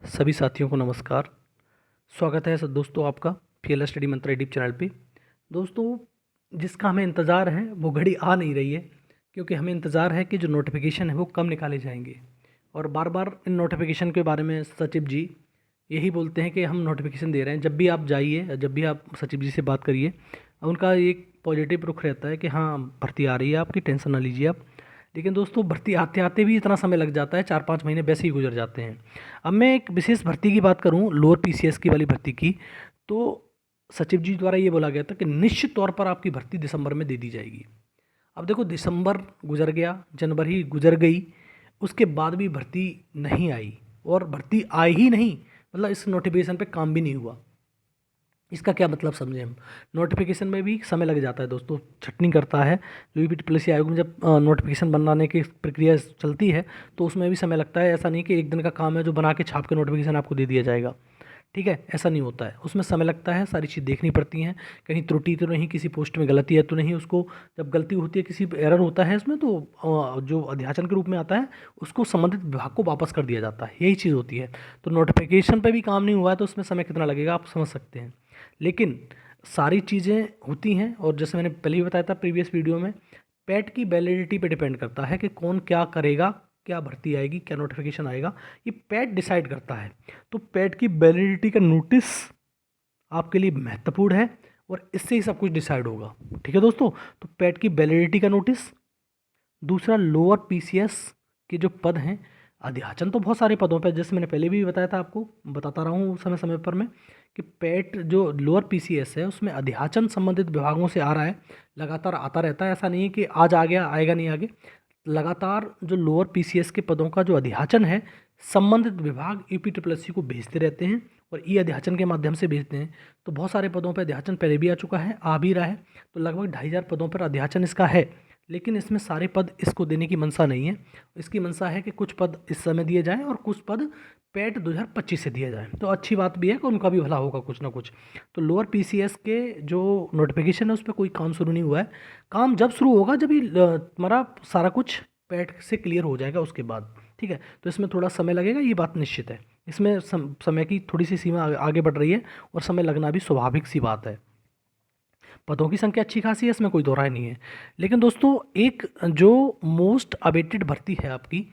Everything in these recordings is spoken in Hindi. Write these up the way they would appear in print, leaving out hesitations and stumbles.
सभी साथियों को नमस्कार। स्वागत है दोस्तों आपका पीएलएस स्टडी मंत्र यूट्यूब चैनल पे। दोस्तों, जिसका हमें इंतज़ार है वो घड़ी आ नहीं रही है, क्योंकि हमें इंतज़ार है कि जो नोटिफिकेशन है वो कब निकाले जाएंगे। और बार बार इन नोटिफिकेशन के बारे में सचिव जी यही बोलते हैं कि हम नोटिफिकेशन दे रहे हैं। जब भी आप जाइए, जब भी आप सचिव जी से बात करिए, उनका एक पॉजिटिव रुख रहता है कि हाँ भर्ती आ रही है, आपकी टेंशन ना लीजिए आप। लेकिन दोस्तों, भर्ती आते आते भी इतना समय लग जाता है, 4-5 महीने वैसे ही गुजर जाते हैं। अब मैं एक विशेष भर्ती की बात करूं, लोअर पीसीएस की वाली भर्ती की, तो सचिव जी द्वारा ये बोला गया था कि निश्चित तौर पर आपकी भर्ती दिसंबर में दे दी जाएगी। अब देखो, दिसंबर गुजर गया, जनवरी गुजर गई, उसके बाद भी भर्ती नहीं आई, और भर्ती आई ही नहीं, मतलब इस नोटिफिकेशन पे काम भी नहीं हुआ। इसका क्या मतलब समझे हम। नोटिफिकेशन में भी समय लग जाता है दोस्तों, छटनी करता है। जो यूपीपीएससी आयोग में जब नोटिफिकेशन बनाने की प्रक्रिया चलती है तो उसमें भी समय लगता है। ऐसा नहीं कि एक दिन का काम है जो बना के छाप के नोटिफिकेशन आपको दे दिया जाएगा, ठीक है, ऐसा नहीं होता है। उसमें समय लगता है, सारी चीज़ देखनी पड़ती हैं, कहीं त्रुटि तो नहीं, किसी पोस्ट में गलती है तो नहीं। उसको जब गलती होती है, किसी एरर होता है इसमें, तो जो अध्याचन के रूप में आता है उसको संबंधित विभाग को वापस कर दिया जाता है, यही चीज़ होती है। तो नोटिफिकेशन पे भी काम नहीं हुआ है तो उसमें समय कितना लगेगा आप समझ सकते हैं। लेकिन सारी चीज़ें होती हैं, और जैसे मैंने पहले ही बताया था प्रीवियस वीडियो में, पैट की वैलिडिटी पे डिपेंड करता है कि कौन क्या करेगा, क्या भर्ती आएगी, क्या नोटिफिकेशन आएगा, ये पैट डिसाइड करता है। तो पैट की वैलिडिटी का नोटिस आपके लिए महत्वपूर्ण है, और इससे ही सब कुछ डिसाइड होगा, ठीक है दोस्तों। तो पैट की वैलिडिटी का नोटिस, दूसरा लोअर पीसीएस के जो पद हैं, अध्याचन तो बहुत सारे पदों पर, जैसे मैंने पहले भी बताया था आपको, बताता रहा हूँ समय समय पर मैं, कि पैट जो लोअर पीसीएस है उसमें अध्याचन संबंधित विभागों से आ रहा है, लगातार आता रहता है। ऐसा नहीं है कि आज आ गया, आएगा नहीं आगे। लगातार जो लोअर पीसीएस के पदों का जो अध्याचन है, संबंधित विभाग यूपीट्रिपलएससी को भेजते रहते हैं, और ई अध्याचन के माध्यम से भेजते हैं। तो बहुत सारे पदों पर अध्याचन पहले भी आ चुका है, आ भी रहा है। तो लगभग 2,500 पदों पर अध्याचन इसका है। लेकिन इसमें सारे पद इसको देने की मंशा नहीं है। इसकी मंशा है कि कुछ पद इस समय दिए जाएं और कुछ पद पैट 2025 से दिया जाए। तो अच्छी बात भी है कि उनका भी भला होगा कुछ ना कुछ। तो लोअर पीसीएस के जो नोटिफिकेशन है उस पर कोई काम शुरू नहीं हुआ है। काम जब शुरू होगा जब ही तुम्हारा सारा कुछ पैट से क्लियर हो जाएगा उसके बाद, ठीक है। तो इसमें थोड़ा समय लगेगा, ये बात निश्चित है। इसमें समय की थोड़ी सी सीमा आगे बढ़ रही है, और समय लगना भी स्वाभाविक सी बात है। पदों की संख्या अच्छी खासी है, इसमें कोई दो राय नहीं है। लेकिन दोस्तों, एक जो मोस्ट अवेटेड भर्ती है आपकी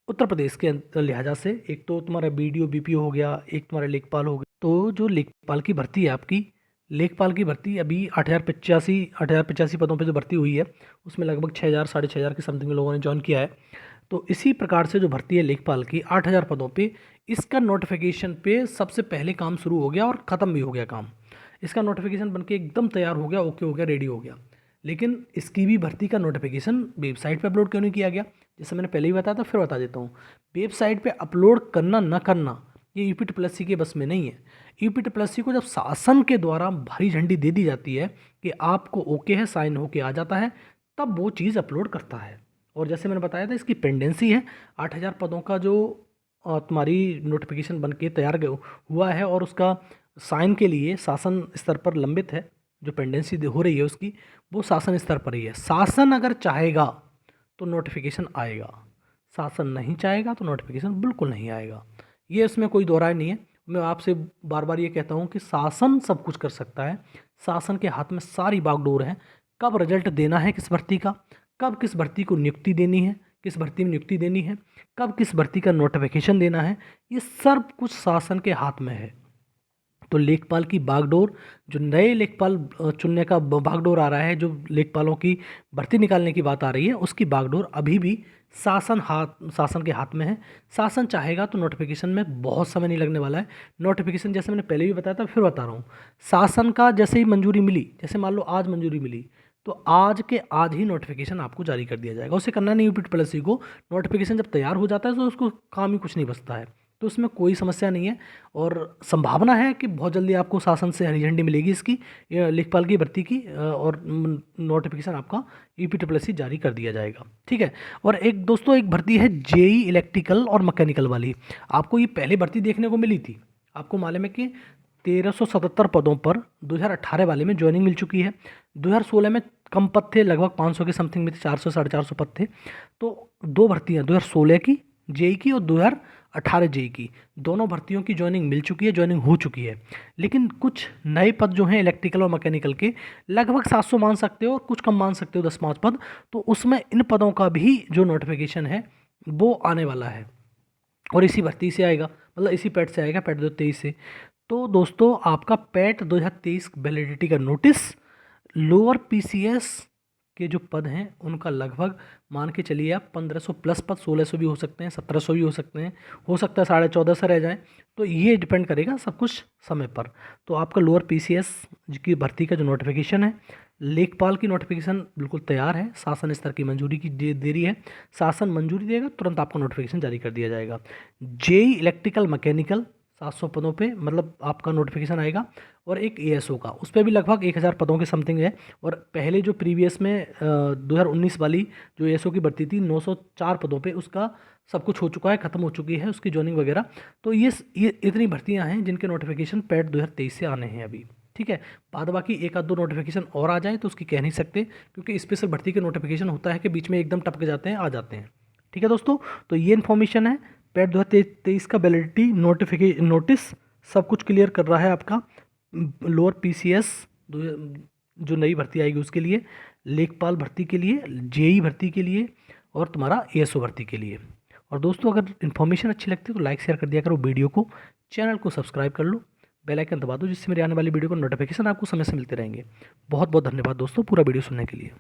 उत्तर प्रदेश के लिहाजा से, एक तो तुम्हारा बीडीओ बीपीओ हो गया, एक तुम्हारा लेखपाल हो गया। तो जो लेखपाल की भर्ती है आपकी, लेखपाल की भर्ती अभी 8,085 पदों पे जो भर्ती हुई है, उसमें लगभग 6,000 6,500 के समथिंग लोगों ने ज्वाइन किया है। तो इसी प्रकार से जो भर्ती है लेखपाल की 8,000 पदों पे, इसका नोटिफिकेशन पे सबसे पहले काम शुरू हो गया और ख़त्म भी हो गया काम। इसका नोटिफिकेशन बनके एकदम तैयार हो गया, ओके हो गया, रेडी हो गया। लेकिन इसकी भी भर्ती का नोटिफिकेशन वेबसाइट पे अपलोड क्यों नहीं किया गया। जैसे मैंने पहले ही बताया था, फिर बता देता हूँ। वेबसाइट पे अपलोड करना न करना ये यूपीट्रिपलएससी के बस में नहीं है। यूपीट्रिपलएससी को जब शासन के द्वारा भारी झंडी दे दी जाती है कि आपको ओके है, साइन होके आ जाता है, तब वो चीज़ अपलोड करता है। और जैसे मैंने बताया था, इसकी पेंडेंसी है 8,000 पदों का जो तुम्हारी नोटिफिकेशन बन के तैयार हुआ है, और उसका साइन के लिए शासन स्तर पर लंबित है। जो पेंडेंसी हो रही है उसकी, वो शासन स्तर पर ही है। शासन अगर चाहेगा तो नोटिफिकेशन आएगा, शासन नहीं चाहेगा तो नोटिफिकेशन बिल्कुल नहीं आएगा। ये इसमें कोई दो राय नहीं है। मैं आपसे बार बार ये कहता हूँ कि शासन सब कुछ कर सकता है, शासन के हाथ में सारी बागडोर है। कब रिजल्ट देना है किस भर्ती का, कब किस भर्ती को नियुक्ति देनी है, किस भर्ती में नियुक्ति देनी है, कब किस भर्ती का नोटिफिकेशन देना है, ये सब कुछ शासन के हाथ में है। तो लेखपाल की बागडोर, जो नए लेखपाल चुनने का बागडोर आ रहा है, जो लेखपालों की भर्ती निकालने की बात आ रही है, उसकी बागडोर अभी भी शासन के हाथ में है। शासन चाहेगा तो नोटिफिकेशन में बहुत समय नहीं लगने वाला है। नोटिफिकेशन जैसे मैंने पहले भी बताया था, फिर बता रहा हूँ, शासन का जैसे ही मंजूरी मिली, जैसे मान लो आज मंजूरी मिली, तो आज के आज ही नोटिफिकेशन आपको जारी कर दिया जाएगा। उसे करना नहीं यूपीट्रिपलएससी को। नोटिफिकेशन जब तैयार हो जाता है तो उसको काम ही कुछ नहीं बचता है। तो उसमें कोई समस्या नहीं है, और संभावना है कि बहुत जल्दी आपको शासन से हरी झंडी मिलेगी इसकी, लेखपाल की भर्ती की, और नोटिफिकेशन आपका यूपीट्रिपलएससी जारी कर दिया जाएगा, ठीक है। और एक दोस्तों, एक भर्ती है जेई इलेक्ट्रिकल और मैकेनिकल वाली। आपको ये पहले भर्ती देखने को मिली थी, आपको मालूम है कि 1,377 पदों पर 2018 वाले में ज्वाइनिंग मिल चुकी है। 2016 में कम पद थे, लगभग 500 के समथिंग में थे, 400 450 पद थे। तो दो भर्तियाँ, 2016 की जेई की और 18 जेई की, दोनों भर्तियों की ज्वाइनिंग मिल चुकी है, ज्वाइनिंग हो चुकी है। लेकिन कुछ नए पद जो हैं इलेक्ट्रिकल और मैकेनिकल के, लगभग 700 मान सकते हो और कुछ कम मान सकते हो, 10-5 पद। तो उसमें इन पदों का भी जो नोटिफिकेशन है वो आने वाला है और इसी भर्ती से आएगा, मतलब इसी पैट से आएगा, पैट 2023 से। तो दोस्तों आपका पैट 2023 वैलिडिटी का नोटिस, लोअर पीसीएस के जो पद हैं उनका लगभग मान के चलिए आप 1500 प्लस पद, 1600 भी हो सकते हैं, 1700 भी हो सकते हैं, हो सकता है 1450 रह जाए। तो ये डिपेंड करेगा सब कुछ समय पर। तो आपका लोअर पीसीएस की भर्ती का जो नोटिफिकेशन है, लेखपाल की नोटिफिकेशन बिल्कुल तैयार है, शासन स्तर की मंजूरी की देरी है, शासन मंजूरी देगा तुरंत आपको नोटिफिकेशन जारी कर दिया जाएगा। जेई इलेक्ट्रिकल मैकेनिकल 700 पदों पे मतलब आपका नोटिफिकेशन आएगा, और एक एएसओ का, उस पर भी लगभग 1000 पदों के समथिंग है। और पहले जो प्रीवियस में 2019 वाली जो एएसओ की भर्ती थी 904 पदों पे, उसका सब कुछ हो चुका है, ख़त्म हो चुकी है उसकी जॉइनिंग वगैरह। तो ये इतनी भर्तियां हैं जिनके नोटिफिकेशन पैट 2023 से आने हैं अभी, ठीक है। बाद बाकी एक आध दो नोटिफिकेशन और आ जाए तो उसकी कह नहीं सकते, क्योंकि स्पेशल भर्ती के नोटिफिकेशन होता है कि बीच में एकदम टपक जाते हैं, आ जाते हैं, ठीक है दोस्तों। तो ये इन्फॉर्मेशन है, पैट 2023 का वैलिडिटी नोटिस सब कुछ क्लियर कर रहा है आपका। लोअर पीसीएस जो नई भर्ती आएगी उसके लिए, लेखपाल भर्ती के लिए, जेई भर्ती के लिए, और तुम्हारा एएसओ भर्ती के लिए। और दोस्तों अगर इन्फॉर्मेशन अच्छी लगती है तो लाइक शेयर कर दिया करो वीडियो को, चैनल को सब्सक्राइब कर लो, बेल आइकन दबा दो, जिससे मेरी आने वाली वीडियो को नोटिफिकेशन आपको समय से मिलते रहेंगे। बहुत बहुत धन्यवाद दोस्तों पूरा वीडियो सुनने के लिए।